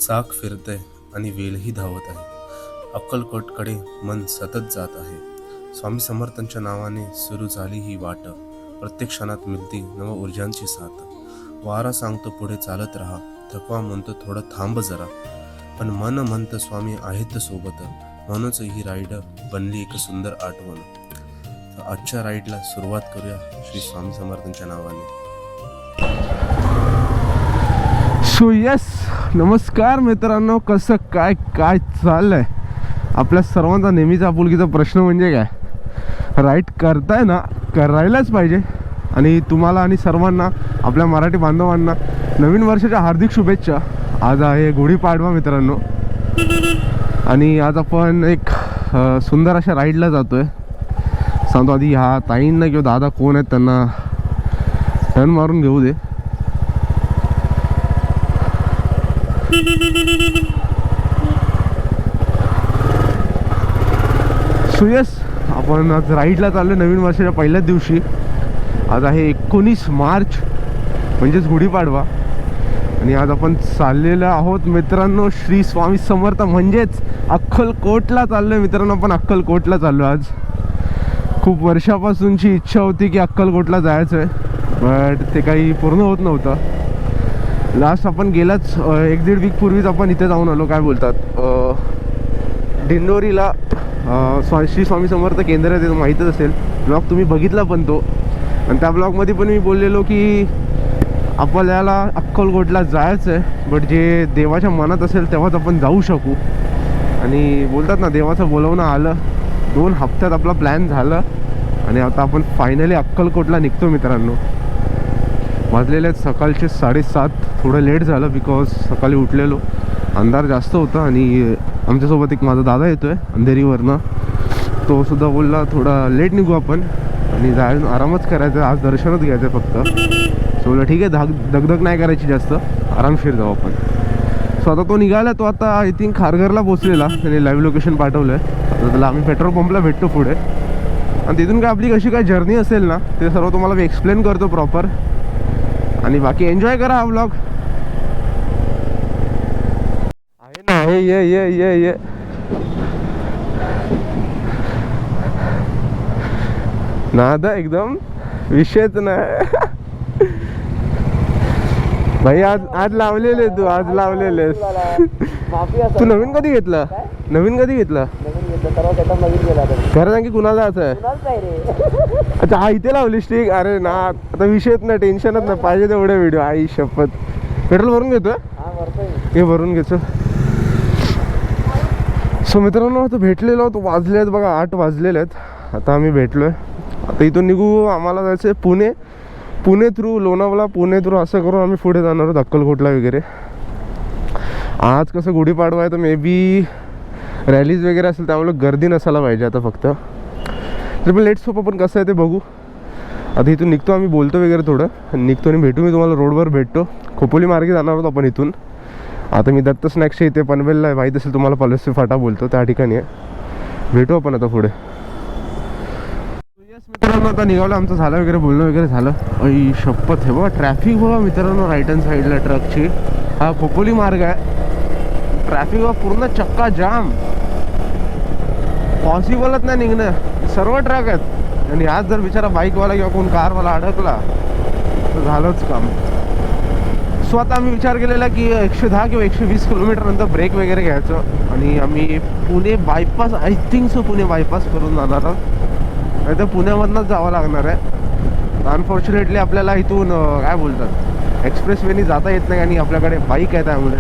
चाक फिरतंय आणि वेलही धावत आहे. अक्कलकोटकडे मन सतत जात आहे. स्वामी समर्थांच्या नावाने सुरू झाली ही वाट. प्रत्येक क्षणात मिळती नव ऊर्जांची साथ. वारा सांगतो पुढे चालत राहा, थकवा म्हणतो थोडं थांब जरा, पण मन म्हणतं स्वामी आहेत सोबत. म्हणूनच ही राईड बनली एक सुंदर आठवण. तर आजच्या राईडला सुरुवात करूया श्री स्वामी समर्थांच्या नावाने. सो यस, नमस्कार मित्रांनो. कसं काय काय चाललंय? आपल्या सर्वांचा नेहमीचा आपुलकीचा प्रश्न म्हणजे काय, राईड करताय ना, करायलाच पाहिजे. आणि तुम्हाला आणि सर्वांना, आपल्या मराठी बांधवांना नवीन वर्षाच्या हार्दिक शुभेच्छा. आज आहे गुढीपाडवा मित्रांनो, आणि आज आपण एक सुंदर अशा राईडला जातोय. सांगतो आधी ह्या ताईंना किंवा दादा कोण आहेत त्यांना टर्न मारून घेऊ दे. सुयस, आपण आज राईडला चाललो नवीन वर्षाच्या पहिल्याच दिवशी. आज आहे 19 मार्च, म्हणजेच गुढीपाडवा. आणि आज आपण चाललेलो आहोत मित्रांनो श्री स्वामी समर्थ म्हणजेच अक्कलकोटला चाललोय मित्रांनो. आपण अक्कलकोटला चाललो आज. खूप वर्षापासूनची इच्छा होती की अक्कलकोटला जायचं आहे, बट ते काही पूर्ण होत नव्हतं. लास्ट आपण गेलाच 1-1.5 वीक पूर्वीच आपण इथे जाऊन आलो. काय बोलतात, दिंडोरीला श्री स्वामी समर्थ केंद्र आहे, ते माहीतच असेल. ब्लॉग तुम्ही बघितला पण तो. आणि त्या ब्लॉगमध्ये पण मी बोललेलो की आपल्याला अक्कलकोटला जायचं आहे, बट जे देवाच्या मनात असेल तेव्हाच आपण जाऊ शकू. आणि बोलतात ना, देवाचं बोलवणं आलं. 2 हप्त्यात आपला प्लॅन झाला आणि आता आपण फायनली अक्कलकोटला निघतो मित्रांनो. वाजलेले आहेत सकाळचे 7:30. थोडं लेट झालं बिकॉज सकाळी उठलेलो, अंधार जास्त होता. आणि आमच्यासोबत एक माझा दादा येतो आहे अंधेरीवरनं. तो सुद्धा बोलला थोडा लेट निघू आपण आणि जायला आरामच करायचं, आज दर्शनच घ्यायचं फक्त. सो बोलला ठीक आहे, दगदग नाही करायची जास्त, आरामशीर जाऊ आपण. सो आता तो निघाला. तो आता आय थिंक खारघरला पोचलेला, त्याने लाईव्ह लोकेशन पाठवलं आहे. आता त्याला आम्ही पेट्रोल पंपला भेटतो पुढे. आणि तिथून काय आपली कशी काय जर्नी असेल ना, ते सर्व तुम्हाला मी एक्सप्लेन करतो प्रॉपर. आणि बाकी एन्जॉय करा हा व्लॉग. आहे ना, हे ये ये ये ये नादा एकदम विषयच नाही भाई. आज लावलेले तू, आज लावलेले. तू नवीन कधी घेतला? नवीन कधी घेतला? खरं सांग की कुणाला असं आहे? अच्छा, हा इथे लावली स्टिक. अरे ना, आता विषयच नाही, टेन्शनच नाही, पाहिजे तेवढे व्हिडिओ. आई शपथ. पेट्रोल भरून घेतो हे, भरून घेतो. सो मित्रांनो, आता भेटलेलो. तो वाजले आहेत बघा, 8 वाजलेले आहेत. आता आम्ही भेटलोय. आता इथून निघू. आम्हाला जायचं आहे पुणे थ्रू लोणावळा, पुणे थ्रू असं करून आम्ही पुढे जाणार आहोत अक्कलकोटला वगैरे. आज कसं गुढीपाडवा आहे तर मे बी रॅलीज वगैरे असेल, त्यामुळे गर्दी नसायला पाहिजे आता फक्त. तर पण लेट्स होप आपण कसं आहे ते बघू. आता इथून निघतो आम्ही, बोलतो वगैरे थोडं, निघतो आणि भेटू. मी तुम्हाला रोडवर भेटतो. खोपोली मार्गे जाणार आहोत आपण इथून. आता मी दत्त स्नॅक्सच्या इथे पनवेलला आहे, माहीत असेल तुम्हाला, पलसचे फाटा बोलतो त्या ठिकाणी आहे. भेटू आपण आता पुढे. येस मित्रांनो, आता निघालं, आमचं झालं वगैरे, बोलणं वगैरे झालं. आई शपथ, हे बघा ट्रॅफिक बघा मित्रांनो, राईट हँड साईडला ट्रकची. हा खोपोली मार्ग आहे. ट्रॅफिक बघा पूर्ण चक्का जाम, पॉसिबलच नाही निघणं. सर्व ट्रक आहेत. आणि आज जर बिचारा बाईकवाला किंवा कोण कारवाला अडकला तर झालंच काम. सो आता आम्ही विचार केलेला की 110 किंवा 120 किलोमीटर नंतर ब्रेक वगैरे घ्यायचं. आणि आम्ही Pune bypass, I think so Pune bypass करून जाणार आहोत. नाही तर पुण्यामधनंच जावं लागणार आहे. अनफॉर्च्युनेटली आपल्याला इथून काय बोलतात, एक्सप्रेसवेनी जाता येत नाही आणि आपल्याकडे बाईक आहे त्यामुळे.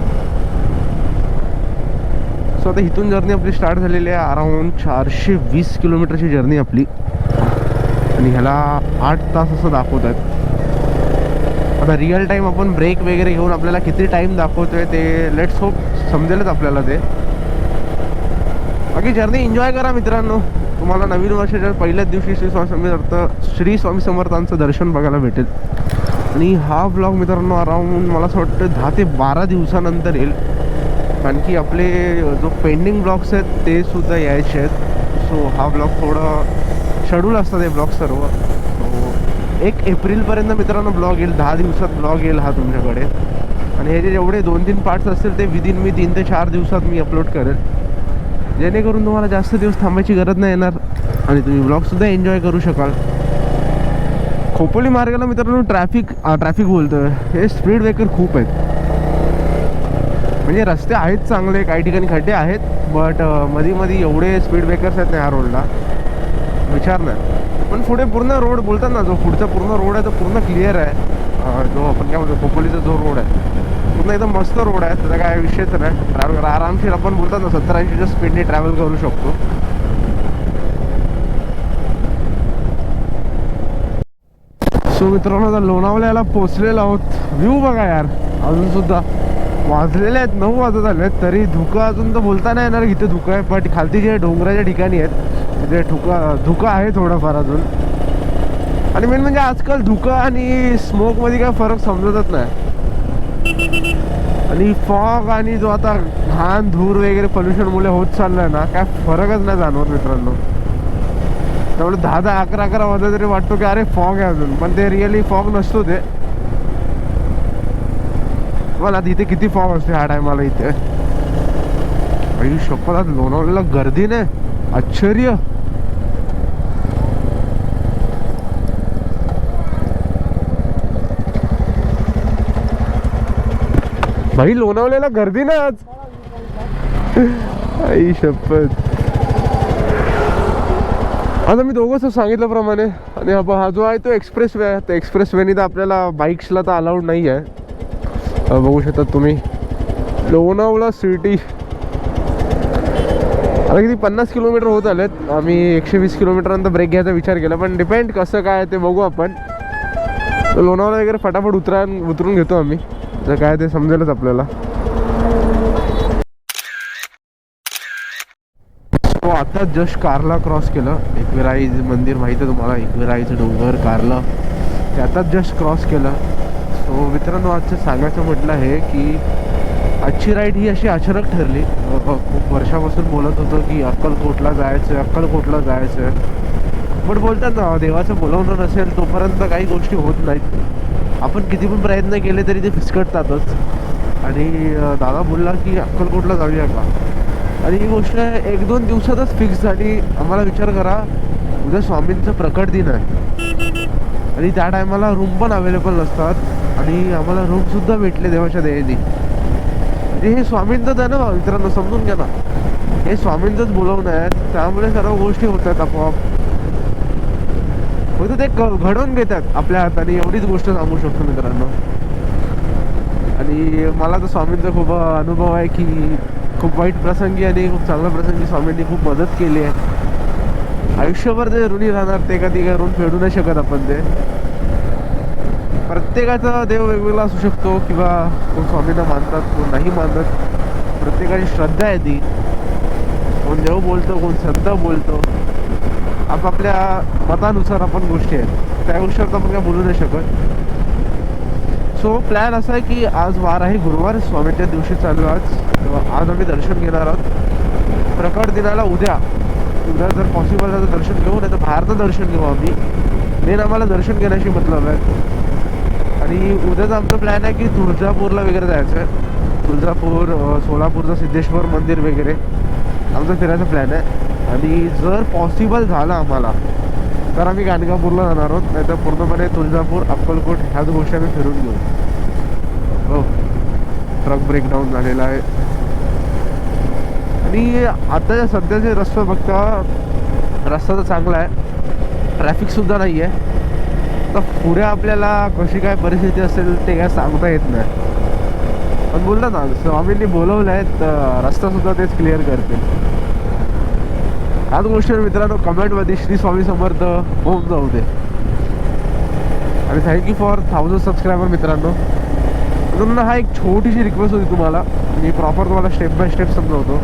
सो आता इथून जर्नी आपली स्टार्ट झालेली आहे. अराऊंड 420 किलोमीटरची जर्नी आपली. आणि ह्याला 8 तास असं दाखवत आहेत. आता रिअल टाईम आपण ब्रेक वगैरे घेऊन आपल्याला किती टाईम दाखवतोय ते लेट्स होप समजेलच आपल्याला ते. बाकी जर्नी एन्जॉय करा मित्रांनो. तुम्हाला नवीन वर्षाच्या पहिल्याच दिवशी श्री स्वामी समर्थांचं दर्शन बघायला भेटेल. आणि हा ब्लॉग मित्रांनो अराऊंड मला असं वाटतं 10 ते 12 दिवसानंतर येईल. कारण की आपले जो पेंडिंग ब्लॉग्स आहेत ते सुद्धा यायचे आहेत. सो हा ब्लॉग थोडं शेड्यूल असतात हे ब्लॉग सर्व. 1 एप्रिलपर्यंत मित्रांनो ब्लॉग येईल, 10 दिवसात ब्लॉग येईल हा तुमच्याकडे. आणि हे जे जेवढे 2-3 पार्ट्स असतील ते विदिन मी 3 ते 4 दिवसात मी अपलोड करेल, जेणेकरून तुम्हाला जास्त दिवस थांबायची गरज नाही येणार आणि तुम्ही ब्लॉगसुद्धा एन्जॉय करू शकाल. खोपोली मार्गाला मित्रांनो ट्रॅफिक बोलतोय, हे स्पीड ब्रेकर खूप आहेत. म्हणजे रस्ते आहेत चांगले, काही ठिकाणी खड्डे आहेत, बट मध्ये एवढे स्पीड ब्रेकर्स आहेत ना ह्या रोडला विचार नाही. पण पुढे पूर्ण रोड बोलतात ना, जो पुढचा पूर्ण रोड आहे तो पूर्ण क्लिअर आहे. जो आपण काय म्हणतो खोपोलीचा जो रोड आहे पूर्ण एकदम मस्त रोड आहे, त्याचा काय विषयच नाही. ट्रॅव्हल आरामशीर आपण बोलतात ना 70-80च्या स्पीडने ट्रॅव्हल करू शकतो. सो मित्रांनो आता लोणावळ्याला पोचलेलो आहोत. व्ह्यू बघा यार, अजून सुद्धा वाजलेले आहेत 9 वाजत आले आहेत, तरी धुकं अजून तर बोलता नाही येणार इथे धुकं आहे. बट खालती जे डोंगराच्या ठिकाणी आहेत तिथे धुकं आहे थोडंफार अजून. आणि मेन म्हणजे आजकाल धुकं आणि स्मोकमध्ये काय फरक समजतच नाही. आणि फॉग आणि जो आता घाण धूर वगैरे पोल्युशनमुळे होत चाललंय ना, काय फरकच नाही जाणवत मित्रांनो. त्यामुळे 10-10, 11-11 वाजता तरी वाटतो की अरे फॉग आहे अजून, पण ते रिअली फॉग नसतो. ते मला इथे किती फॉग असते ह्या टायमाला इथे. आई शपथ, लोणावळ्याला गर्दी नाही, आश्चर्य. भाई लोणावळ्याला गर्दी नाही आज. आई शपथ. आता मी दोघंच सांगितल्याप्रमाणे, आणि हा जो आहे तो एक्सप्रेस वे आहे. तर एक्सप्रेस वेनी तर आपल्याला बाईक्सला तर अलाउड नाही आहे. बघू शकतात तुम्ही लोणावळा सिटी. आता किती 50 किलोमीटर होत आलेत. आम्ही 120 किलोमीटरनंतर ब्रेक घ्यायचा विचार केला, पण डिपेंड कसं काय ते बघू आपण. तर लोणावळा वगैरे फटाफट उतरून घेतो आम्ही, तर काय ते समजेलच आपल्याला. तो आता जस्ट कारला क्रॉस केलं. एकविराई मंदिर माहिती आहे तुम्हाला, एकविराईचं डोंगर कारला, ते आता जस्ट क्रॉस केलं. सो मित्रांनो आजचं सांगायचं म्हटलं आहे की आजची राईड ही अशी अचानक ठरली. खूप वर्षापासून बोलत होतो की अक्कलकोटला जायचं. बट बोलतात ना, देवाचं बोलवणं नसेल तोपर्यंत काही गोष्टी होत नाहीत. आपण किती पण प्रयत्न केले तरी ते फिसकटतातच. आणि दादा बोलला की अक्कलकोटला जाऊया का, आणि ही गोष्ट 1-2 दिवसातच फिक्स झाली. आम्हाला विचार करा, उद्या स्वामींचं प्रकट दिन आहे आणि त्या टायमाला रूम पण अवेलेबल नसतात आणि आम्हाला रूमसुद्धा भेटले देवाच्या दयेने. म्हणजे हे स्वामींचंच आहे ना मित्रांनो, समजून घ्या ना, हे स्वामींचंच बोलवणं आहे. त्यामुळे सर्व गोष्टी होतात आपोआप, होतं ते घडवून घेतात आपल्या हाताने, एवढीच गोष्ट सांगू शकतो मित्रांनो. आणि मला तर स्वामींचा खूप अनुभव आहे की खूप वाईट प्रसंगी आणि खूप चांगल्या प्रसंगी स्वामींनी खूप मदत केली आहे. आयुष्यभर ते ऋणी राहणार, ते कधी काय ऋण फेडू नाही शकत आपण. ते प्रत्येकाचा देव वेगवेगळा असू शकतो, किंवा कोण स्वामींना मानतात, कोण नाही मानत. प्रत्येकाची श्रद्धा आहे ती. कोण देव बोलतो, कोण संत बोलतो. आपापल्या मतानुसार आपण गोष्टी आहेत, त्या गोष्टीवर आपण काय बोलू नाही शकत. सो प्लॅन असा आहे की आज वार आहे गुरुवार, स्वामींच्या दिवशी चालू आज आम्ही दर्शन घेणार आहोत. प्रकट दिनाला उद्या जर पॉसिबल झालं तर दर्शन घेऊ, नाही तर बाहेरचं दर्शन घेऊ आम्ही. मेन आम्हाला दर्शन घेण्याशी मतलब आहे. आणि उद्याचा आमचा प्लॅन आहे की तुळजापूरला वगैरे जायचं आहे. तुळजापूर, सोलापूरचं सिद्धेश्वर मंदिर वगैरे आमचा फिरायचा प्लॅन आहे. आणि जर पॉसिबल झालं आम्हाला तर आम्ही गाणगापूरला जाणार आहोत, नाही तर पूर्णपणे तुळजापूर, अक्कलकोट ह्याच गोष्टी आम्ही फिरून घेऊ. हो, ट्रक ब्रेकडाऊन झालेला आहे. आणि आताच्या सध्याचे रस्ता बघता, रस्ता तर चांगला आहे, ट्रॅफिकसुद्धा नाही आहे. तर पुढे आपल्याला कशी काय परिस्थिती असेल ते काय सांगता येत नाही. पण बोलतात ना, स्वामींनी बोलवलं आहे तर रस्तासुद्धा तेच क्लिअर करतील. ह्याच गोष्टीवर मित्रांनो कमेंटमध्ये श्री स्वामी समर्थ होऊन जाऊ दे. आणि थँक्यू फॉर 1000 सबस्क्रायबर मित्रांनो. म्हणून हा एक छोटीशी रिक्वेस्ट होती तुम्हाला, मी प्रॉपर तुम्हाला स्टेप बाय स्टेप समजवतो.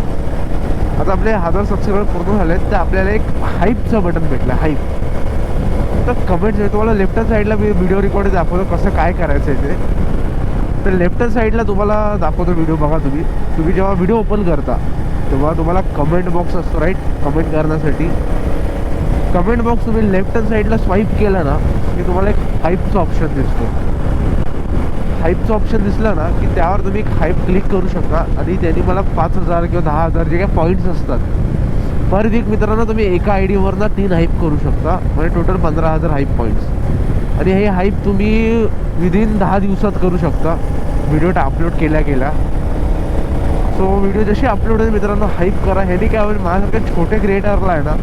आता आपले 1000 सबस्क्रायबर पूर्ण झाले तर आपल्याला एक हाईपचं बटन भेटलं, हाईप. तर कमेंट तुम्हाला लेफ्ट साईडला मी व्हिडिओ रेकॉर्ड दाखवतो कसं काय करायचं आहे ते. तर लेफ्ट साईडला तुम्हाला दाखवतो व्हिडिओ. बघा तुम्ही जेव्हा व्हिडिओ ओपन करता तेव्हा तुम्हाला कमेंट बॉक्स असतो, राईट, कमेंट करण्यासाठी. कमेंट बॉक्स तुम्ही लेफ्ट हँड साईडला स्वाईप केला ना की तुम्हाला एक हाईपचा ऑप्शन दिसतो. हाईपचं ऑप्शन दिसलं ना की त्यावर तुम्ही हाईप क्लिक करू शकता आणि त्यांनी मला 5,000 किंवा 10,000 जे काही पॉईंट्स असतात पर वीक मित्रांनो तुम्ही एका आय डीवरनं 3 हाईप करू शकता, म्हणजे टोटल 15,000 हाईप पॉईंट्स. आणि हे हाईप तुम्ही विदिन 10 दिवसात करू शकता व्हिडिओ अपलोड केल्या. सो व्हिडिओ जशी अपलोड होते मित्रांनो हाईप करा. ह्यानी काय होईल माझ्यासारख्या छोट्या क्रिएटरला आहे ना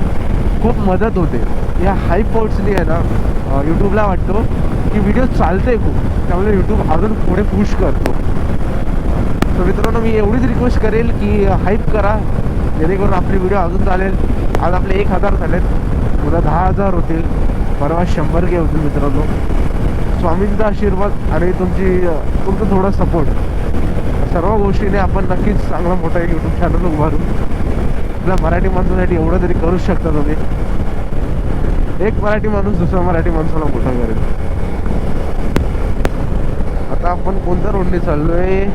खूप मदत होते. या हाईप पॉईंट्सनी आहे ना यूट्यूबला वाटतो की व्हिडिओ चालते खूप, त्यामुळे यूट्यूब अजून पुढे पुश करतो. तर मित्रांनो मी एवढीच रिक्वेस्ट करेल की हाईप करा जेणेकरून आपले व्हिडिओ अजून चालेल. आज आपले 1,000 झालेत, उद्या 10,000 होतील, परवा 100K होतील मित्रांनो. स्वामींचा आशीर्वाद आणि तुमचं थोडं सपोर्ट सर्व गोष्टीने आपण नक्कीच चांगला मोठा एक यूट्यूब चॅनल उभारू. आपल्या मराठी माणसासाठी एवढं तरी करूच शकता तुम्ही. एक मराठी माणूस दुसऱ्या मराठी माणसाला मोठा करेल. आता आपण कोणत्या रोडने चाललोय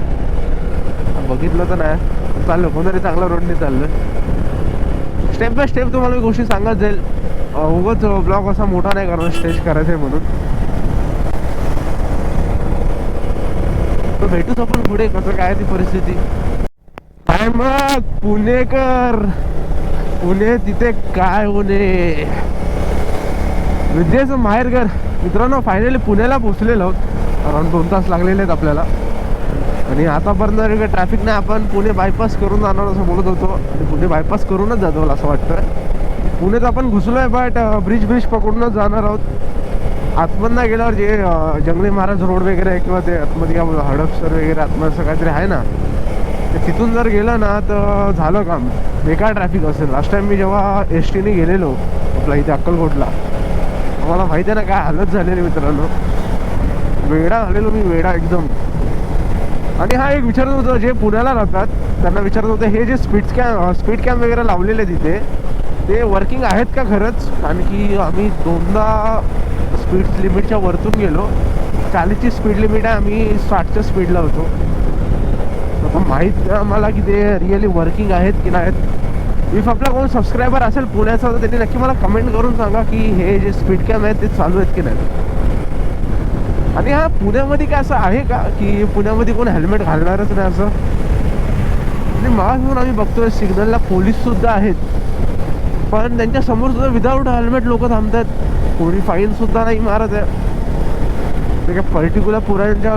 बघितलं तर नाही, चाललो कोणतरी चांगल्या रोडने चाललोय. स्टेप बाय स्टेप तुम्हाला मी गोष्टी सांगत जाईल. उगाच ब्लॉग असा मोठा नाही करणार स्टेज करायचं आहे म्हणून. तर भेटूच आपण पुढे कसं काय ती परिस्थिती. काय मग पुणेकर, पुणे तिथे काय होणे विद्येचं माहेरघर. मित्रांनो फायनली पुण्याला पोहोचलेलो आहोत. अराउंड 2 तास लागलेले आहेत आपल्याला. आणि आतापर्यंत ट्रॅफिक नाही, आपण पुणे बायपास करून जाणार असं बोलत होतो आणि पुणे बायपास करूनच जातो मला असं वाटतं. पुण्यात आपण घुसलो आहे बट ब्रिज पकडूनच जाणार आहोत. आतमधनं गेल्यावर जे जंगली महाराज रोड वगैरे आहे किंवा ते आतमध्ये हडपसर वगैरे आतमध्ये असं काहीतरी आहे ना, ते तिथून जर गेलं ना तर झालं काम. बेकार ट्रॅफिक असेल. लास्ट टाइम मी जेव्हा ST ने गेलेलो आपला इथे अक्कलकोटला, मला माहिती आहे ना काय हालत झालेली मित्रांनो. वेडा झालेलो मी, वेडा एकदम. आणि हा एक विचारत होतं जे पुण्याला राहतात त्यांना विचारत होतं हे जे स्पीड कॅम वगैरे लावलेले तिथे ते वर्किंग आहेत का खरंच. कारण की आम्ही 2दा स्पीड लिमिटच्या वरतून गेलो. 40ची स्पीड लिमिट आहे, आम्ही 60च्या स्पीडला होतो. तर माहीत मला की ते रिअली वर्किंग आहेत की नाहीत. इफ आपला कोण सबस्क्रायबर असेल पुण्याचा तर त्यांनी नक्की मला कमेंट करून सांगा की हे जे स्पीड कॅम आहेत ते चालू आहेत की नाही. आणि हा पुण्यामध्ये काय असं आहे का की पुण्यामध्ये कोण हेल्मेट घालणारच नाही असं. आणि मास्क घेऊन आम्ही बघतोय सिग्नलला पोलीस सुद्धा आहेत, पण त्यांच्या समोर सुद्धा विदाऊट हेल्मेट लोक थांबतात. कोणी फाईन सुद्धा नाही मारत आहे. ते काय पर्टिक्युलर पुण्याच्या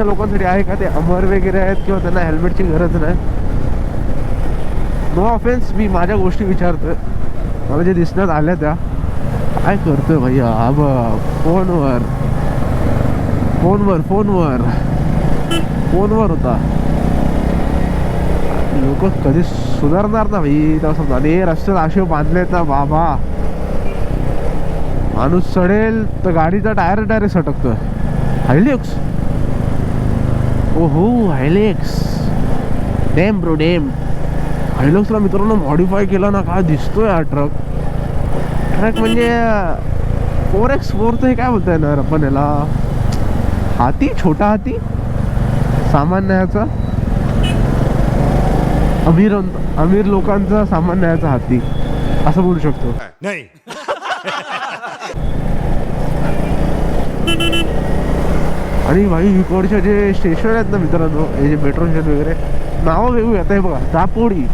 लोकांसाठी आहे का ते अमर वगैरे आहेत किंवा त्यांना हेल्मेटची गरज नाही. नो ऑफेन्स, मी माझ्या गोष्टी विचारतोय. मला जे दिसण्यात आल्या त्या काय करतोय भैया. अब फोनवर होता. लोक कधी सुधारणार ना भाई तेव्हा समजा. आणि रस्त्यात असे बांधलेत ना बाबा, माणूस चढेल तर गाडीचा टायर सटकतोय. हायलेक्स, ओहो हायलेक्स, डॅम ब्रो डॅम. हायलेक्सला मित्रांनो मॉडिफाय केला ना, काय दिसतोय हा ट्रक म्हणजे 4x4. तर हे काय बोलताय ना आपण याला, हाती, छोटा हाती, सामान न्यायचा, अमीर लोकांचा सामान न्यायचा हाती असं बोलू शकतो. नाही आणि भाई इकडच्या जे स्टेशन आहेत ना मित्रांनो, हे जे मेट्रो स्टेशन वगैरे नावं वेगवेगळी आता. हे बघा दापोडी,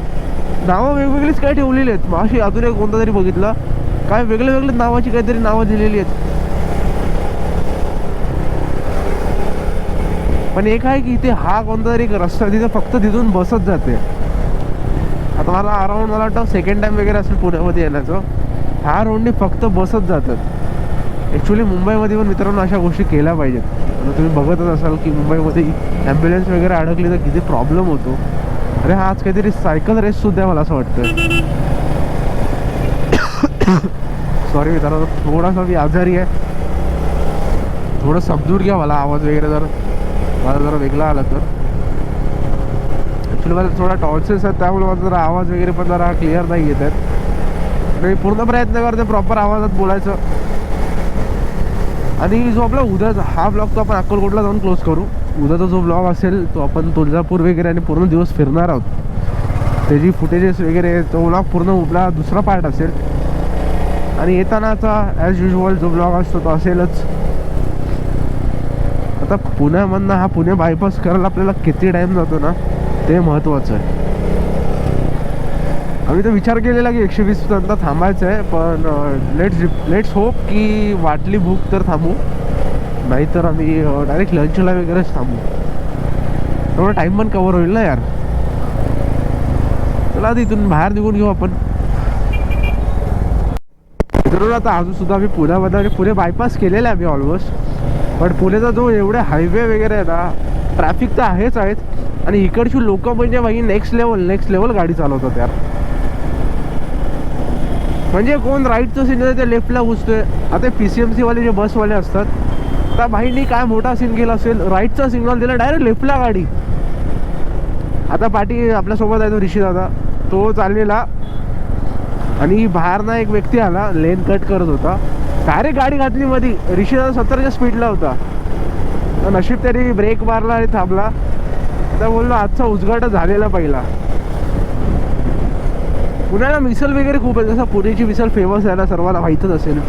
नावं वेगवेगळीच काय ठेवलेली आहेत. माशी अजून एक कोणता तरी बघितला काय वेगळ्या नावाची काहीतरी नावं दिलेली आहेत. पण एक आहे की इथे हा कोणता तरी रस्ता तिथे फक्त तिथून बसत जाते. आता मला अराउंड मला वाटतं सेकंड टाइम वगैरे असेल पुण्यामध्ये येण्याचं. ह्या रोडने फक्त बसत जातात. ॲक्च्युली मुंबईमध्ये पण मित्रांनो अशा गोष्टी केल्या पाहिजेत. आता तुम्ही बघतच असाल की मुंबईमध्ये ॲम्ब्युलन्स वगैरे अडकली तर किती प्रॉब्लेम होतो. अरे हा आज काहीतरी सायकल रेससुद्धा आहे मला असं वाटतं. सॉरी मित्रांनो, थोडासा मी आजारी आहे. थोडं समजून घ्या मला आवाज वगैरे मला जरा वेगळा आला तर. ॲक्च्युली मला थोडा टॉन्सिल्स आहेत त्यामुळे माझा जरा आवाज वगैरे पण जरा क्लिअर नाही येत आहेत. मी पूर्ण प्रयत्न करते प्रॉपर आवाजात बोलायचं. आणि जो आपला उद्याचा हा ब्लॉग तो आपण अक्कलकोटला जाऊन क्लोज करू. उद्याचा जो ब्लॉग असेल तो आपण तुळजापूर वगैरे आणि पूर्ण दिवस फिरणार आहोत. त्याची फुटेजेस वगैरे तो ब्लॉग पूर्ण आपला दुसरा पार्ट असेल. आणि येतानाचा ॲज युजल जो ब्लॉग असतो तो असेलच. आता पुण्यामधनं हा पुणे बायपास करायला आपल्याला किती टाईम जातो ना ते महत्त्वाचं आहे. आम्ही तर विचार केलेला की 120 पर्यंत थांबायचं आहे, पण लेट्स होप की वाटली भूक तर थांबू, नाहीतर आम्ही डायरेक्ट लंचला वगैरेच थांबू. तेवढा टाईम पण कवर होईल ना यार. चला आता इथून बाहेर निघून घेऊ आपण. मित्रांनो आता अजून सुद्धा आम्ही पुण्यामध्ये पुणे बायपास केलेला आहे आम्ही ऑलमोस्ट. पण पुण्याचा जो एवढे हायवे वगैरे आहे ना, ट्रॅफिक तर आहेच आहेत आणि इकडची लोक म्हणजे भाई नेक्स्ट लेवल गाडी चालवतात यार. म्हणजे कोण राईटचं सिग्नल ते लेफ्टला घुसतोय. आता PCMC वाले जे बसवाले असतात त्या भाईंनी काय मोठा सीन केला असेल, राईटचा सिग्नल दिला डायरेक्ट लेफ्टला गाडी. आता पाठी आपल्यासोबत आहे तो ऋषी दादा, तो चाललेला आणि बाहेरनं एक व्यक्ती आला लेन कट करत होता, डायरेक्ट गाडी घातली मध्ये. ऋषी दादा 70च्या स्पीडला होता, तर नशीब तरी ब्रेक मारला आणि थांबला. आता बोललो आजचा उजगाटा झालेला पहिला. पुण्याला मिसल वगैरे खूप आहे, जसं पुण्याची मिसल फेमस आहे ना, सर्वांना माहीतच असेल.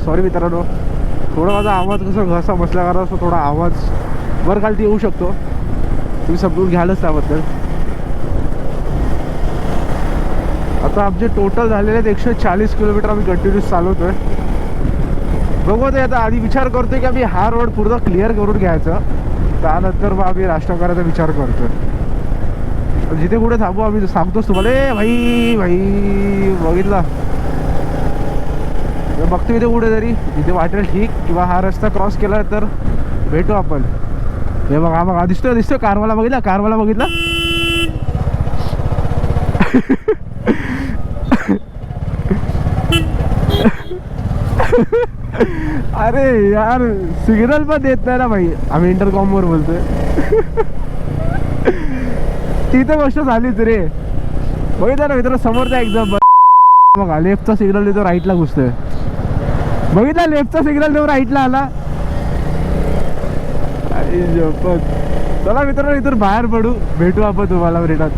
सॉरी मित्रांनो, थोडा माझा आवाज कसं घसा बसला कारण असं थोडा आवाज वर खालती येऊ शकतो, तुम्ही समजून घ्यालच त्याबद्दल. आता आमचे टोटल झालेले आहेत 140 किलोमीटर आम्ही कंटिन्यूस चालवतोय. बघू आता आधी विचार करतोय की आम्ही हा रोड पूर्ण क्लिअर करून घ्यायचा, त्यानंतर मग आम्ही नाश्ता करायचा विचार करतोय. जिथे कुठे थांबू आम्ही सांगतोच तुम्हाला. ए भाई बघितला बघतो इथे कुठे तरी जिथे वाटेल ठीक, किंवा हा रस्ता क्रॉस केला तर भेटू आपण. हे बघा दिसतोय कारवाला बघितला. अरे यार सिग्नल पण देत नाही ना भाई, आम्ही इंटरकॉम वर बोलतोय. ती तर गोष्ट झालीच रे. बघितलं ना मित्र, समोरचा एक्झाम बघा, लेफ्टचा सिग्नल देतो राईटला घुसतोय. बघितला, लेफ्टचा सिग्नल देऊ राईटला आला. चला मित्रांनो इथून बाहेर पडू, भेटू आपण तुम्हाला रिटर्न.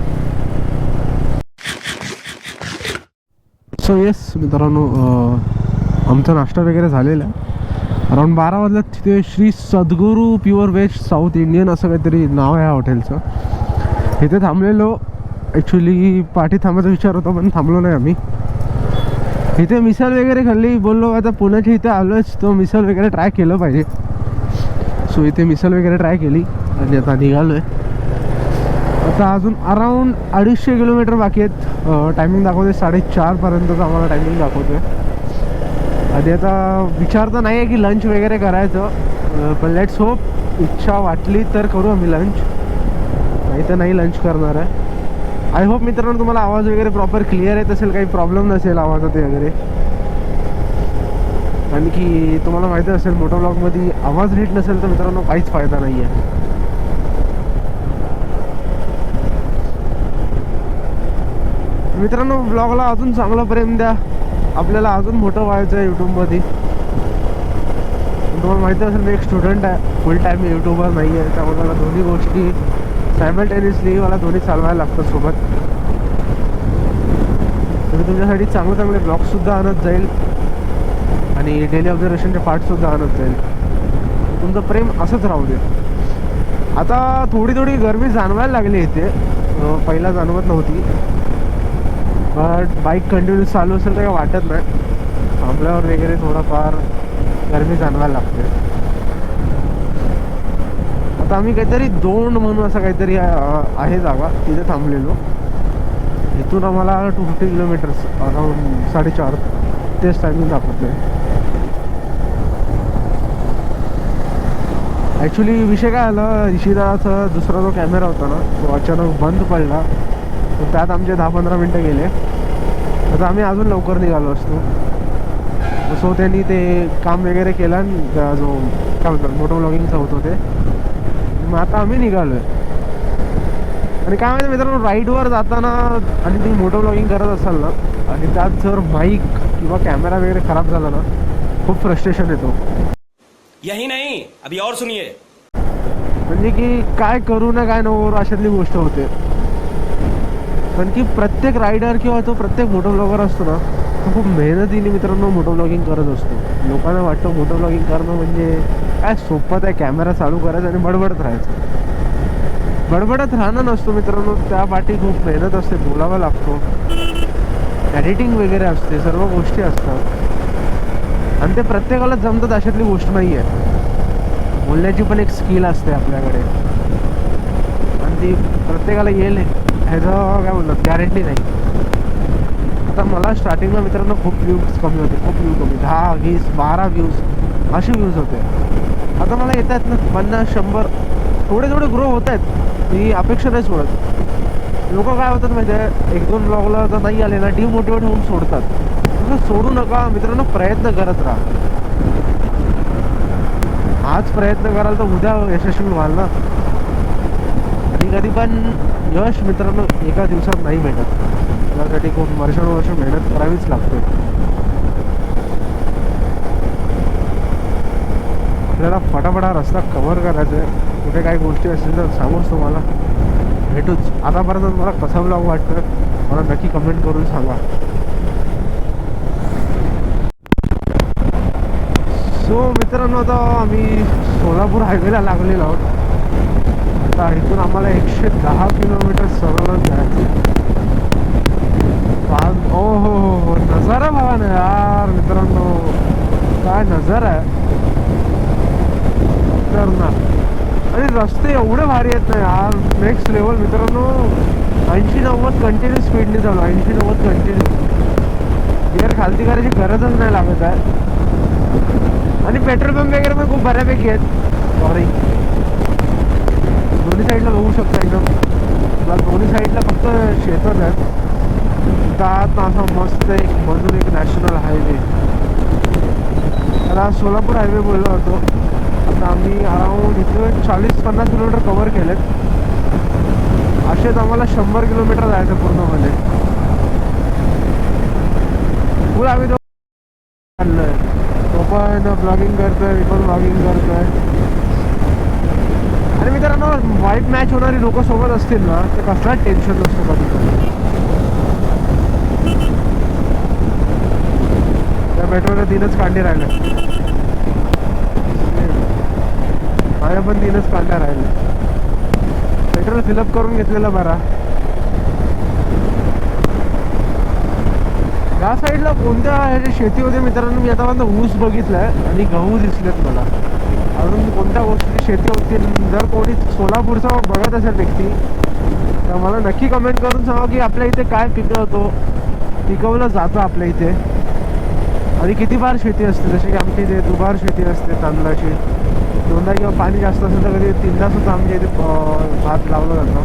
सो येस मित्रांनो, आमचा नाश्ता वगैरे झालेला आहे. अराउंड 12 वाजला. तिथे श्री सद्गुरू प्युअर व्हेज साऊथ इंडियन असं काहीतरी नाव आहे हॉटेलचं. इथे थांबलेलो. ॲक्च्युली पाठी थांबायचा विचार होता पण थांबलो नाही आम्ही. इथे मिसल वगैरे खाल्ली. बोललो आता पुण्याच्या इथे आलोच तो मिसल वगैरे ट्राय केलं पाहिजे. सो इथे मिसल वगैरे ट्राय केली आणि आता निघालो आहे. आता अजून अराउंड 250 किलोमीटर बाकी आहेत. टायमिंग दाखवते 4:30पर्यंतचा आम्हाला टायमिंग दाखवतो आहे. आधी आता विचार तर नाही आहे की लंच वगैरे करायचं, पण लेट्स होप, इच्छा वाटली तर करू आम्ही लंच, नाही तर नाही लंच करणार आहे. आय होप मित्रांनो तुम्हाला आवाज वगैरे प्रॉपर क्लिअर येत असेल, काही प्रॉब्लेम नसेल आवाजात वगैरे. आणखी तुम्हाला माहिती असेल मोठ्या ब्लॉगमध्ये आवाज नीट नसेल तर मित्रांनो काहीच फायदा नाही आहे. मित्रांनो ब्लॉगला अजून चांगलं प्रेम द्या, आपल्याला अजून मोठं व्हायचं आहे यूट्यूबमध्ये. तुम्हाला माहिती असेल मी एक स्टुडंट आहे, फुल टाईम यूट्यूबर नाही आहे, त्यामुळे मला दोन्ही गोष्टी सायमल्टेनियसली मला दोन्ही चालवायला लागतात सोबत. तर तुमच्यासाठी चांगले ब्लॉगसुद्धा आणत जाईल आणि डेली ऑब्झर्वेशनचे पार्टसुद्धा आणत जाईल. तुमचं प्रेम असंच राहू दे. आता थोडी गरमी जाणवायला लागली इथे, पहिला जाणवत नव्हती. बट बाईक कंटिन्यूस चालू असेल तर काही वाटत नाही, थांबल्यावर वगैरे थोडाफार गरमी जाणवायला लागते. आता आम्ही काहीतरी 2 म्हणून असं काहीतरी आहे जागा, तिथे थांबलेलो. इथून आम्हाला 250 किलोमीटर्स अराउंड 4:30 तेच टायमिंग दाखवते. ॲक्च्युली विषय काय आला, ऋषीदाचा दुसरा जो कॅमेरा होता ना तो अचानक बंद पडला, तर त्यात आमचे 10-15 मिनटं गेले. आता आम्ही अजून लवकर निघालो असतो. सो त्यांनी ते काम वगैरे केलं आणि जो काय म्हणतात मोटो व्लॉगिंगचं होतं ते, मग आता आम्ही निघालो आहे. आणि काय माहिती मित्रांनो, राईडवर जाताना आणि तुम्ही मोटो व्लॉगिंग करत असाल ना आणि त्यात जर माईक किंवा कॅमेरा वगैरे खराब झाला ना, खूप फ्रस्ट्रेशन येतो. यही नहीं, अभी और सुनिए. म्हणजे की काय करू ना काय नको अशातली गोष्ट होते. कारण की प्रत्येक रायडर किंवा तो प्रत्येक मोटो ब्लॉगर असतो ना, तो खूप मेहनतीने मित्रांनो मोटो ब्लॉगिंग करत असतो. लोकांना वाटतं मोटो ब्लॉगिंग करणं म्हणजे काय सोपं आहे, कॅमेरा चालू करायचा आणि बडबडत राहायचं. बडबडत राहणं नसतो मित्रांनो, त्या पाठी खूप मेहनत असते, बोलावं लागतो, एडिटिंग वगैरे असते, सर्व गोष्टी असतात आणि ते प्रत्येकाला जमतात अशातली गोष्ट नाही आहे. बोलण्याची पण एक स्किल असते आपल्याकडे आणि ती प्रत्येकाला येईल ह्याचं काय बोलतात गॅरंटी नाही. आता मला स्टार्टिंगला मित्रांनो खूप व्ह्यूज कमी होते, खूप व्ह्यू कमी, 10, 20, 12 व्ह्यूज असे व्ह्यूज होते. आता मला येत आहेत ना 50, 100, थोडे थोडे ग्रो होत आहेत. मी अपेक्षा नाही सोडत. लोक काय होतात माहिती आहे, 1-2 ब्लॉगला जर नाही आले ना डिमोटिवेट होऊन सोडतात. तसं सोडू नका मित्रांनो, प्रयत्न करत राहा. आज प्रयत्न कराल तर उद्या यशस्वी व्हाल ना. कधी कधी पण यश मित्रांनो एका दिवसात नाही भेटत, त्यासाठी खूप वर्षानुवर्ष मेहनत करावीच लागते. आपल्याला फटाफटा रस्ता कव्हर करायचा आहे. कुठे काही गोष्टी असतील तर सांगूच तुम्हाला, भेटूच. आतापर्यंत मला कसा ब्लॉग वाटतं मला नक्की कमेंट करून सांगा. सो मित्रांनो आता आम्ही सोलापूर हायवेला लागलेलो आहोत. आता इथून आम्हाला 110 किलोमीटर सरळ जायचं. ओ हो नजारा बघा ना यार मित्रांनो, काय नजारा आहे आणि रस्ते एवढे भारी आहेत ना यार, नेक्स्ट लेवल मित्रांनो. 80-90 कंटिन्यू स्पीडने चालू, 80-90 कंटिन्यू. गिअर खालती करायची गरजच नाही लागत आहे. आणि पेट्रोल पंप वगैरे पण खूप बऱ्यापैकी आहेत. सॉरी, दोन्ही साईडला बघू शकता एकदम. दोन्ही साईडला फक्त शेतच आहेत. त्यात असं मस्त एक मधून एक नॅशनल हायवे. आता सोलापूर हायवे बोललो होतो. आता आम्ही अराऊंड इथे 40-50 किलोमीटर कव्हर केलेत. असेच आम्हाला 100 किलोमीटर जायचं पूर्णमध्ये. फुल आम्ही तो चाललोय. तो पण ब्लॉगिंग करतोय, मी पण ब्लॉगिंग करतोय. आणि मित्रांनो वाईट मॅच होणारी लोक सोबत असतील ना तर कसलाच टेन्शन नसतं कधी कधी. त्या मेट्रोला 3च कांडे राहिले, माझ्या पण 3च कांड्या राहिले. पेट्रोल फिलअप करून घेतलेलं बरा. या साईडला कोणत्या ह्याची शेती होते मित्रांनो, मी आतापर्यंत ऊस बघितलाय आणि गहू दिसलेत मला. अजून कोणत्या गोष्टीची शेती होती, जर कोणी सोलापूरचा बघत असेल व्यक्ती तर मला नक्की कमेंट करून सांगा की आपल्या इथे काय पिकवलं जातं आपल्या इथे आणि किती बार शेती असते. जसे की आमच्या इथे दुबार शेती असते तांदळाची. 2दा किंवा पाणी जास्त असेल तर कधी 3दा सुद्धा आमच्या इथे भात लावलं जातं.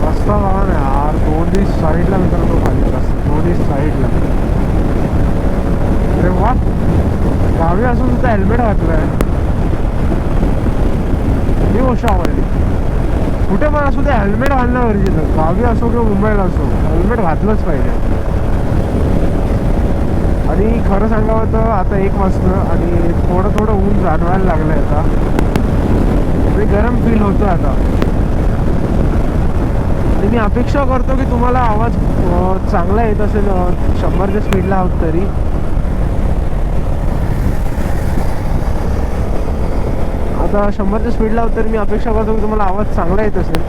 रस्ता बघा ना यार, दोन्ही साईडला मित्रांनो खाली रस्ता, दोन्ही साईडला. अरे वा, गावी असून सुद्धा हेल्मेट घातलंय, ही गोष्ट आवडली. कुठे पण असू दे हेल्मेट घालणं गरजेचं, गावी असो किंवा मुंबईला असो हेल्मेट घातलंच पाहिजे. आणि खरं सांगावं तर आता 1 वाजता आणि थोडं ऊन जाणवायला लागलं आहे आता आणि गरम फील होतं आता. आणि मी अपेक्षा करतो की तुम्हाला आवाज चांगला येत असेल. 100च्या स्पीडला आहोत तरी. आता 100च्या स्पीडला आहोत तरी मी अपेक्षा करतो की तुम्हाला आवाज चांगला येत असेल.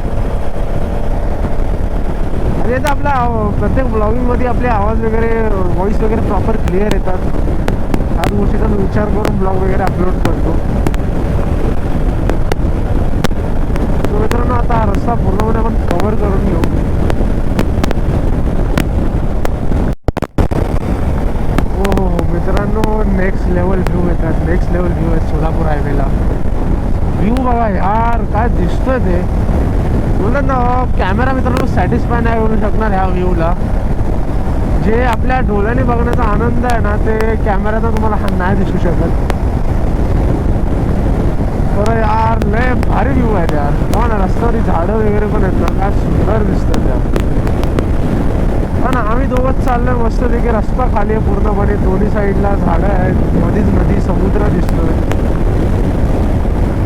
आणि आता आपल्या प्रत्येक ब्लॉगिंगमध्ये आपले आवाज वगैरे व्हॉईस वगैरे प्रॉपर क्लिअर येतात. ह्याच गोष्टीचा मी विचार करून ब्लॉग वगैरे अपलोड करतो. मित्रांनो आता हा रस्ता पूर्णपणे आपण कव्हर करून घेऊ. हो मित्रांनो, नेक्स्ट लेवल व्ह्यू येतात, नेक्स्ट लेवल व्ह्यू आहे सोलापूर हायवेला. व्ह्यू बघा यार, काय दिसतोय ते. बोलतात ना कॅमेरा मित्रांनो सॅटिस्फाय नाही होऊ शकणार ह्या व्ह्यूला. जे आपल्या डोळ्याने बघण्याचा आनंद आहे ना ते कॅमेऱ्याचा तुम्हाला हा नाही दिसू शकत. तर यार लय भारी व्ह्यू आहे यार. हो ना, रस्त्यावरती झाडं वगैरे पण आहेत ना, काय सुंदर दिसतात यार. हा ना, आम्ही दोघंच चाललोय मस्त पैकी. रस्ता खाली आहे पूर्णपणे, दोन्ही साईडला झाडं आहेत, मधीच नदी, समुद्र दिसतोय.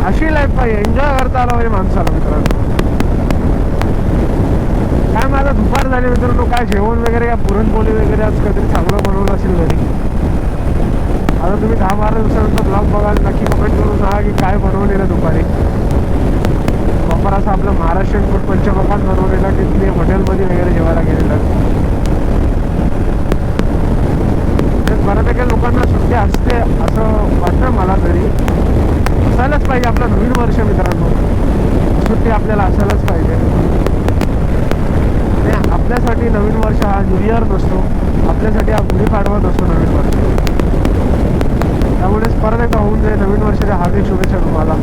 अशी लाईफ पाहिजे, एन्जॉय करता आला पाहिजे माणसाला मित्रांनो. काय माझा दुपार झाली मित्रांनो, काय जेवण वगैरे काय पुरणपोळी वगैरे आज काहीतरी चांगलं बनवलं असेल घरी. आता तुम्ही 10-12 दिवसानंतर ब्लॉग बघाल, नक्की कमेंट करून सांगा की काय बनवलेलं दुपारी. प्रॉपर असं आपलं महाराष्ट्रीयन फूड पंचपक्वान्न बनवलेलं, तिथले हॉटेलमध्ये वगैरे जेवायला गेलेलं. बऱ्यापैकी लोकांना सुट्टी असते असं वाटतं मला तरी. असायलाच पाहिजे आपलं नवीन वर्ष मित्रांनो, सुट्टी आपल्याला असायलाच पाहिजे. आणि आपल्यासाठी नवीन वर्ष हा न्यू इयर नसतो, आपल्यासाठी हा गुढीपाडवा नसतो नवीन वर्ष. त्यामुळेच परत एकदा होऊन जाईल नवीन वर्षाच्या हार्दिक शुभेच्छा तुम्हाला.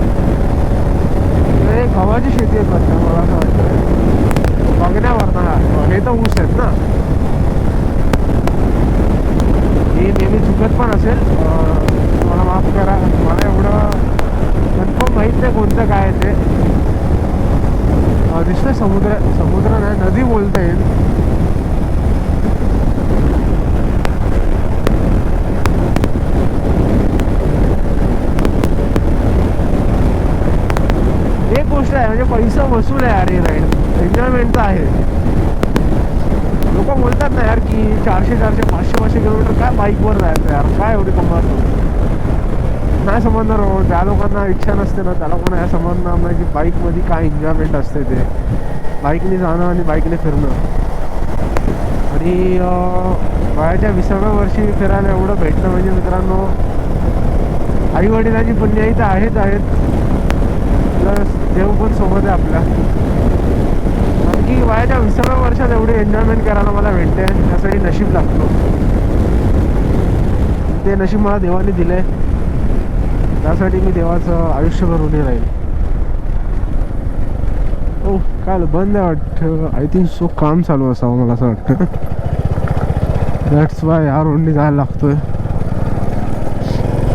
हे गव्हाची शेती आहे बघा, मला असं वाटतं बघण्यावर ना, हे तर ऊस आहेत ना. हे नेहमी चुकत पण असेल, मला माफ करा, मला एवढं कन्फर्म माहीत नाही कोणतं काय आहे ते. दिसतंय समुद्र नाही, नदी बोलता येईल. एक गोष्ट आहे म्हणजे पैसा वसूल आहे अरे राईड, एन्जॉयमेंट तर आहे. लोक बोलतात ना यार की 400-400 500-500 किलोमीटर काय बाईकवर जायचं यार, काय एवढी कमाल. नाही समजणार हो, ज्या लोकांना इच्छा नसते ना त्या लोकांना हे समजणार नाही की बाईकमध्ये काय एन्जॉयमेंट असते ते. बाईकने जाणं आणि बाईकने फिरणं. आणि वयाच्या 20व्या वर्षी फिरायला एवढं भेटणं म्हणजे मित्रांनो, आईवडिलांची पुण्याई तर आहेत प्लस देव पण सोबत आहे आपल्या. आणखी वयाच्या 20व्या वर्षात एवढी एन्जॉयमेंट करायला मला भेटते, त्यासाठी नशीब लागतो. ते नशीब मला देवाने दिलं आहे, त्यासाठी मी देवाचं आयुष्यभर उभी राहील. ओ काय बंद आहे वाटतं, आय थिंक सो काम चालू असावं मला असं वाटतं. दॅट्स वाय या रोडनी जायला लागतोय.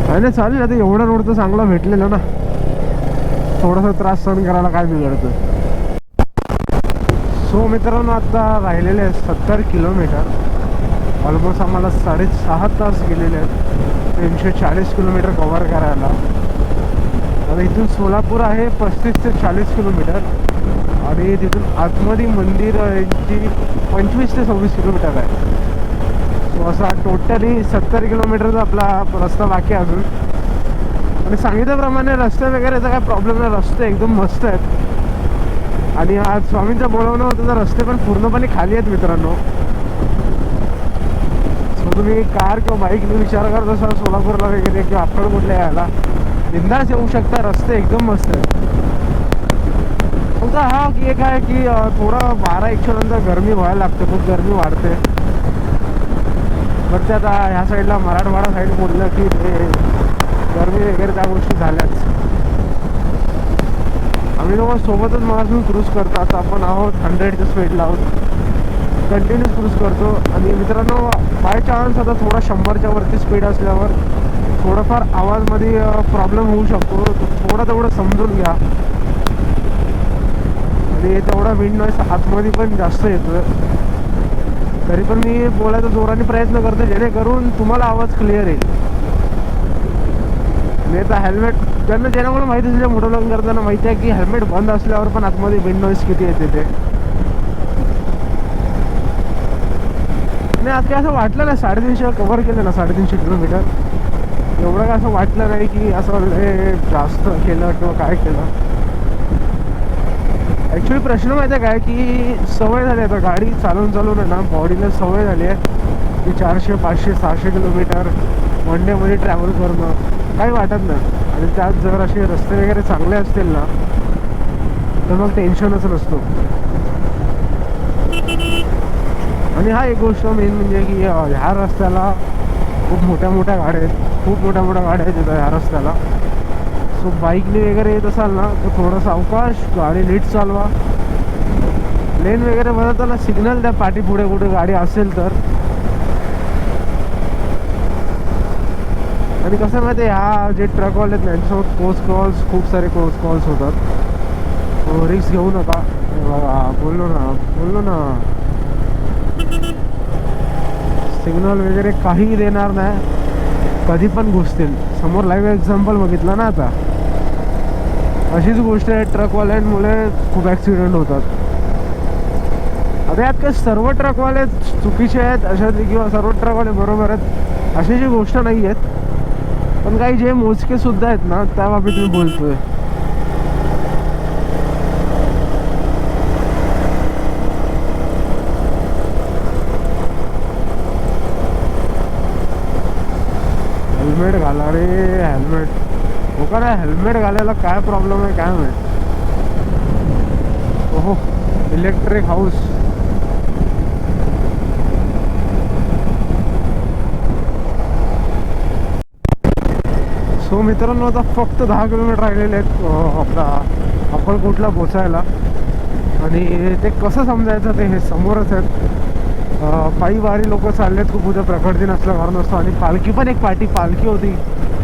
काय नाही चालेल, आता एवढा रोड तर चांगला भेटलेला ना, थोडासा त्रास सहन करायला काय बिघडतं. सो मित्रांनो आता राहिलेले आहेत 70 किलोमीटर. ऑलमोस्ट आम्हाला 6.5 तास गेलेले आहेत 340 किलोमीटर कव्हर करायला. आता इथून सोलापूर आहे 35 ते 40 किलोमीटर आणि तिथून आतमध्ये मंदिर यांची 25 ते 26 किलोमीटर आहे. सो असा टोटली 70 किलोमीटरचा आपला रस्ता बाकी आहे अजून. आणि सांगितल्याप्रमाणे रस्ते वगैरेचा काय प्रॉब्लेम नाही, रस्ते एकदम मस्त आहेत. आणि आज स्वामींचं बोलवणं होतं तर रस्ते पण पूर्णपणे खाली आहेत मित्रांनो. सो तुम्ही कार किंवा बाईकने विचार करत असाल सोलापूरला वगैरे किंवा अक्कलकोटला यायला, बिंदास येऊ शकता, रस्ते एकदम मस्त आहेत. फक्त हा की एक आहे की थोडं 12-1 नंतर गरमी व्हायला लागते, खूप गरमी वाढते. बट ते आता ह्या साईडला मराठवाडा साईड बोललं की ते गरमी वगैरे त्या गोष्टी झाल्याच. आम्ही दोघं सोबतच मागून क्रूज करतो. आता आपण आहोत 100च्या स्पीड लावून कंटिन्यूस क्रूज करतो. आणि मित्रांनो बाय चान्स आता थोडा 100च्या वरती स्पीड असल्यावर थोडंफार आवाजमध्ये प्रॉब्लेम होऊ शकतो, थोडं तेवढं समजून घ्या. आणि तेवढा विंड नॉईस आतमध्ये पण जास्त येतो. तरी पण मी बोलायचा जोराने प्रयत्न करतो जेणेकरून तुम्हाला आवाज क्लिअर येईल. नाही तर हेल्मेट ज्यांना मला माहिती असेल, मोठं लग्न करताना माहिती आहे की हेल्मेट बंद असल्यावर पण आतमध्ये विंड नॉईस किती येते ते. आणि आज काय असं वाटलं नाही, 350 कव्हर केलं ना, 350 किलोमीटर. एवढं काय असं वाटलं नाही की असं हे जास्त केलं किंवा काय केलं. ॲक्च्युली प्रश्न माहिती आहे काय की सवय झाली आता गाडी चालवून आहे ना, बॉडीला सवय झाली आहे की 400, 500, 600 किलोमीटर वन डेमध्ये ट्रॅव्हल करणं काही वाटत नाही. आणि त्यात जर असे रस्ते वगैरे चांगले असतील ना तर मग टेन्शनच नसतो. आणि हा एक गोष्ट मेन म्हणजे की ह्या रस्त्याला खूप मोठ्या गाड्या आहेत, खूप मोठ्या गाड्या आहेत ह्या रस्त्याला. सो बाईकने वगैरे येत असाल ना तर थोडंसं अवकाश, गाडी नीट चालवा. लेन वगैरे बदलताना सिग्नल द्या पाठी पुढे कुठे गाडी असेल तर. आणि कसं माहिती आहे, ह्या जे ट्रकवाले आहेत त्यांच्यासोबत खूप सारे क्लोज कॉल्स होतात. रिस्क घेऊ नका. बोललो ना सिग्नल वगैरे काही देणार नाही, कधी पण घुसतील. समोर लाईव्ह एक्झाम्पल बघितलं ना आता. अशीच गोष्ट आहे, ट्रकवाल्यांमुळे खूप ॲक्सिडेंट होतात. आता यात काय सर्व ट्रकवाले चुकीचे आहेत अशातली किंवा सर्व ट्रकवाले बरोबर आहेत अशी जी गोष्ट नाही आहेत, पण काही जे मोजके सुद्धा आहेत ना त्या बाबतीत मी बोलतोय. हेल्मेट घाला रे, हेल्मेट. हो का नाही, हेल्मेट घालायला काय प्रॉब्लेम आहे काय माहित. ओहो, इलेक्ट्रिक हाऊस. सो मित्रांनो, आता फक्त 10 किलोमीटर राहिलेले आहेत आपला अक्कलकोटला पोचायला. आणि ते कसं समजायचं ते हे समोरच आहेत. पायी वारी लोक चाललेत खूप. उद्या प्रकट दिन असलं कारण असतो. आणि पालखी पण एक पालखी होती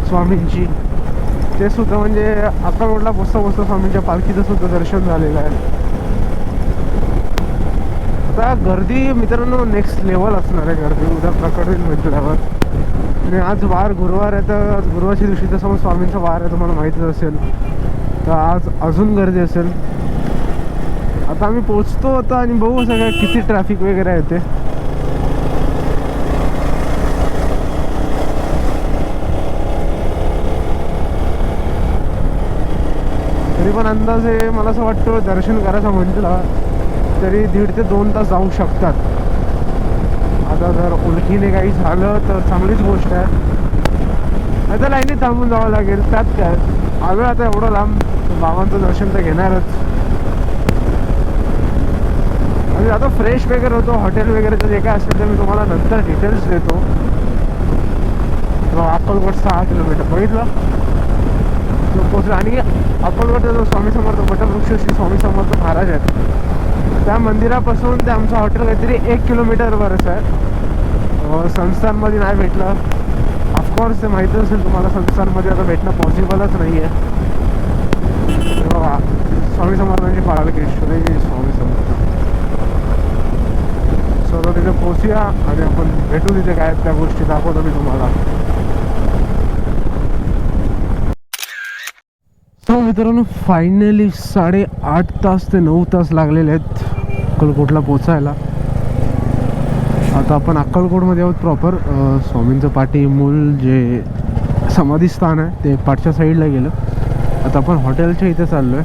स्वामींची, ते सुद्धा म्हणजे अक्कलकोटला पोचता स्वामींच्या पालखीचं सुद्धा दर्शन झालेलं आहे. आता गर्दी मित्रांनो नेक्स्ट लेवल असणार आहे गर्दी उद्या प्रकट दिन म्हटल्यावर. आणि आज वार गुरुवार आहे, तर आज गुरुवारच्या दिवशी तर समज स्वामींचा वार आहे तुम्हाला माहितीच असेल, तर आज अजून गर्दी असेल. आता आम्ही पोचतो आता आणि बघू सगळं किती ट्रॅफिक वगैरे येते. तरी पण अंदाजे मला असं वाटतं दर्शन करायचं म्हटलं तरी 1.5 ते 2 तास जाऊ शकतात. आता जर ओळखीने काही झालं तर चांगलीच गोष्ट आहे, आता लाईनीत थांबून जावं लागेल. त्यात काय आलो आता एवढं लांब, बाबांचं दर्शन तर घेणारच. आणि आता फ्रेश वगैरे होतो. हॉटेल वगैरेचं जे काय असेल ते मी तुम्हाला नंतर डिटेल्स देतो. अक्कलकोट 6 किलोमीटर बघितलं पोचलं. आणि अक्कलकोटचा जो स्वामी समर्थ वटवृक्ष श्री स्वामी समर्थ महाराज आहेत त्या मंदिरापासून ते आमचं हॉटेल काहीतरी 1 किलोमीटरवरच आहे. संस्थांमध्ये नाही भेटलं, ऑफकोर्स ते माहिती असेल तुम्हाला, संस्थांमध्ये आता भेटणं पॉसिबलच नाही आहे. स्वामी समर्थांची पाळकेश्वरी स्वामी समर्थ. सो तिथे पोचूया आणि आपण भेटू तिथे काय त्या गोष्टी दाखवतो मी तुम्हाला. सो मित्रांनो फायनली 8.5 तास ते 9 तास लागलेले आहेत अक्कलकोटला पोचायला. आता आपण अक्कलकोटमध्ये आहोत प्रॉपर. स्वामींचं पाठी मूल जे समाधीस्थान आहे ते पाठच्या साईडला गेलं. आता आपण हॉटेलच्या इथे चाललो आहे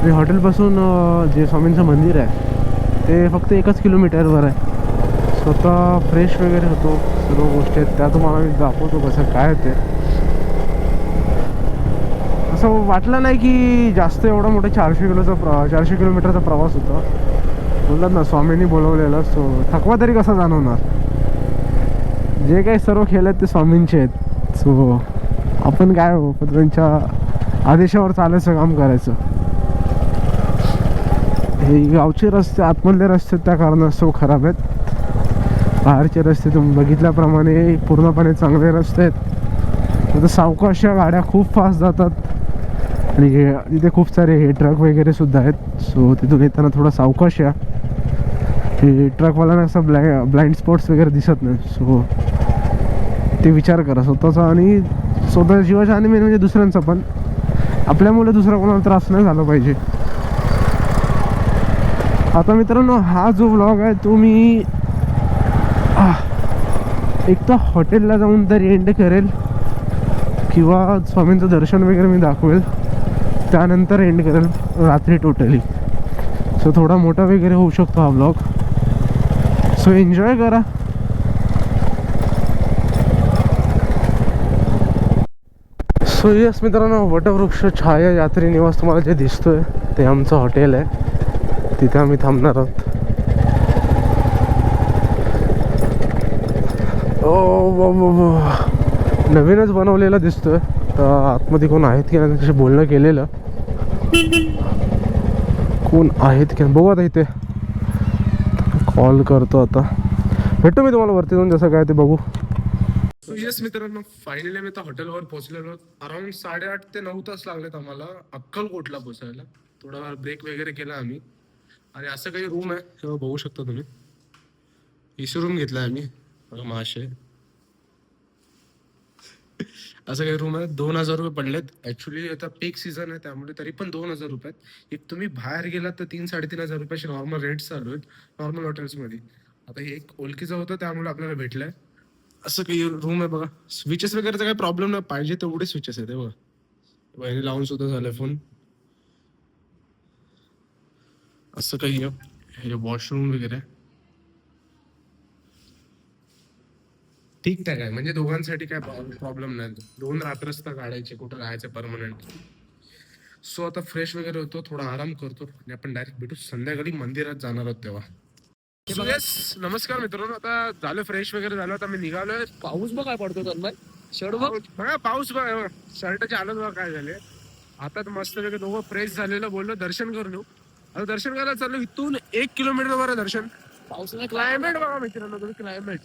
आणि हॉटेलपासून जे स्वामींचं मंदिर आहे ते फक्त 1 किलोमीटरवर आहे. स्वतः फ्रेश वगैरे होतो, सर्व गोष्टी आहेत त्या तुम्हाला मी दाखवतो कसं काय ते. असं वाटलं नाही की जास्त एवढा मोठा 400 किलोमीटरचा प्रवास होता. बोलतात ना स्वामींनी बोलवलेलं, सो थकवा तरी कसा जाणवणार. जे काही सर्व खेळ आहेत ते स्वामींचे आहेत. सो आपण काय हो त्यांच्या आदेशावर चालायचं, काम करायचं. हे गावचे रस्ते आतमधले रस्ते त्या कारणास्तव खराब आहेत. बाहेरचे रस्ते तुम्ही बघितल्याप्रमाणे पूर्णपणे चांगले रस्ते आहेत. आता सावकाशच्या गाड्या खूप फास्ट जातात आणि तिथे खूप सारे हे ट्रक वगैरे सुद्धा आहेत. सो तिथून येताना थोडा सावकाश या. हे ट्रकवाल्यांना असं ब्लाइंड स्पॉट्स वगैरे दिसत नाही. सो ते विचार करा स्वतःचा आणि स्वतः जीवाचा आणि मेन म्हणजे दुसऱ्यांचा पण. आपल्यामुळे दुसरा कोणाला त्रास नाही झाला पाहिजे. आता मित्रांनो हा जो व्लॉग आहे तो मी एक तर हॉटेलला जाऊन तरी एंड करेल किंवा स्वामींचं दर्शन वगैरे मी दाखवेल, त्यानंतर एंड करेल रात्री टोटली. सो थोडा मोठा वगैरे होऊ शकतो हा व्लॉग. सो एन्जॉय करा. सो यस मित्रांनो, वटवृक्ष छाया यात्री निवास तुम्हाला जे दिसतोय ते आमचं हॉटेल आहे. तिथे आम्ही थांबणार आहोत. नवीनच बनवलेला दिसतोय. तर आतमध्ये कोण आहेत की नाही त्याच्याशी बोलणं केलेलं. कोण आहेत की बघू. आता इथे कॉल करतो. आता भेटतो मी तुम्हाला वरती जाऊन जसं काय ते बघू. येस मित्रांनो, फायनली मी आता हॉटेलवर पोहोचलेलो. अराउंड 8.5 ते 9 तास लागलेत आम्हाला अक्कलकोटला पोचायला. थोडा वेळ ब्रेक वगैरे केला आम्ही. आणि असं काही रूम आहे तेव्हा बघू शकता तुम्ही. इशू रूम घेतला आम्ही. महाशय असं काही रूम आहे. 2,000 रुपये पडलेत. ऍक्च्युली आता पीक सीझन आहे त्यामुळे तरी पण 2,000 रुपयात. एक तुम्ही बाहेर गेलात तर 3-3,500 रुपयाचे नॉर्मल रेट चालू आहेत नॉर्मल हॉटेल्समध्ये. आता हे एक ओळखीचं होतं त्यामुळे आपल्याला भेटलंय. असं काही रूम आहे बघा. स्विचेस वगैरेचा काही प्रॉब्लेम नाही, पाहिजे तेवढे स्विचेस आहेत हे बघा. बहिणी लावून सुद्धा झालंय फोन. असं काही आहे. हे वॉशरूम वगैरे ठीक ठाक आहे, म्हणजे दोघांसाठी काय प्रॉब्लेम नाही. 2 रात्रच तर काढायचे, कुठं राहायचं परमनंट. सो आता फ्रेश वगैरे होतो, थोडा आराम करतो आणि आपण डायरेक्ट भेटू संध्याकाळी मंदिरात जाणार आहोत तेव्हा. So yes, नमस्कार मित्रांनो. आता झालं फ्रेश वगैरे झालं, आता मी निघालोय. पाऊस बघ काय पडतो तन्मय. शर्ट बघ. बघा पाऊस बघा, शर्टाची हालत बघा काय झाले. आता तर मस्त वगैरे दोघं फ्रेश झालेलं, बोललो दर्शन करून येऊ. आता दर्शन करायला चाललो. इथून 1 किलोमीटर वर आहे दर्शन. पावसाचा क्लायमेट बघा मित्रांनो तुम्ही, क्लायमेट.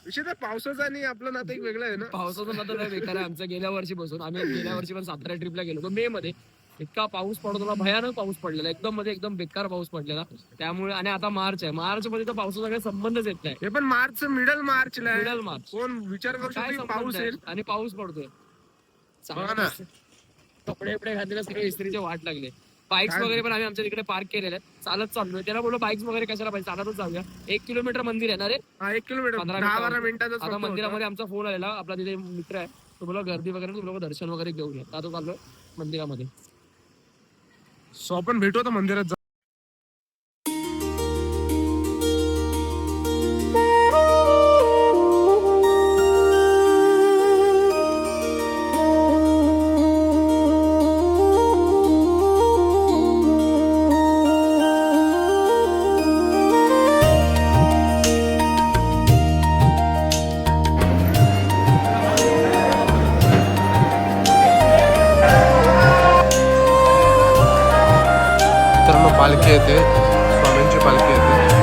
विषय तर पावसाचा आणि आपलं नातं एक वेगळं आहे ना. पावसाचं नातं लय बेकार आहे आमचं. गेल्या वर्षीपासून आम्ही गेल्या वर्षी पण सातारा ट्रिपला गेलो होतो मे मध्ये. इतका पाऊस पडत होता, भयानक पाऊस पडलेला, एकदम बेकार पाऊस पडलेला. त्यामुळे आणि आता मार्च आहे, मार्च मध्ये तर पावसाचा काही संबंधच येत नाही. हे पण मार्च, मिडल मार्चला आहे. मिडल मार्च कोण विचार करू काय शकतो संबंध पाऊस आहे? येईल. आणि पाऊस पडतोय. बघा ना. कपडे बिपडे घातलेले सगळे इस्त्रीचे वाट लागले. बाईक्स काय? वगैरे पण आम्ही आमच्या तिकडे पार्क केलेले आहेत. चालत चाललोय. त्याला बोललो बाईक्स वगैरे कशाला पाहिजे, चालतच जाऊया. 1 किलोमीटर मंदिर आहे ना रे. हा 1 किलोमीटर 10-12 मिनिटाचा आता मंदिरामध्ये आमचा फोन आलेला, आपला तिथे मित्र आहे, तो बोला गर्दी वगैरे तुम्ही लोक दर्शन वगैरे घेऊन या. आता चाललोय मंदिरामध्ये. सो आपण भेटू आता मंदिरात. मित्रांनो पालखी येते, स्वामींची पालखी येते.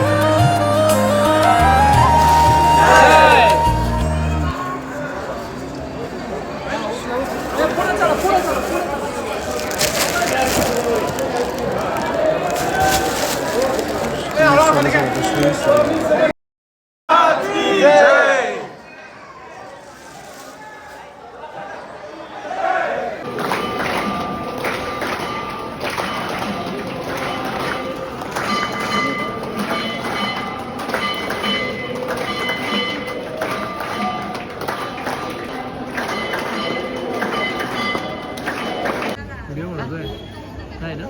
नाही ना.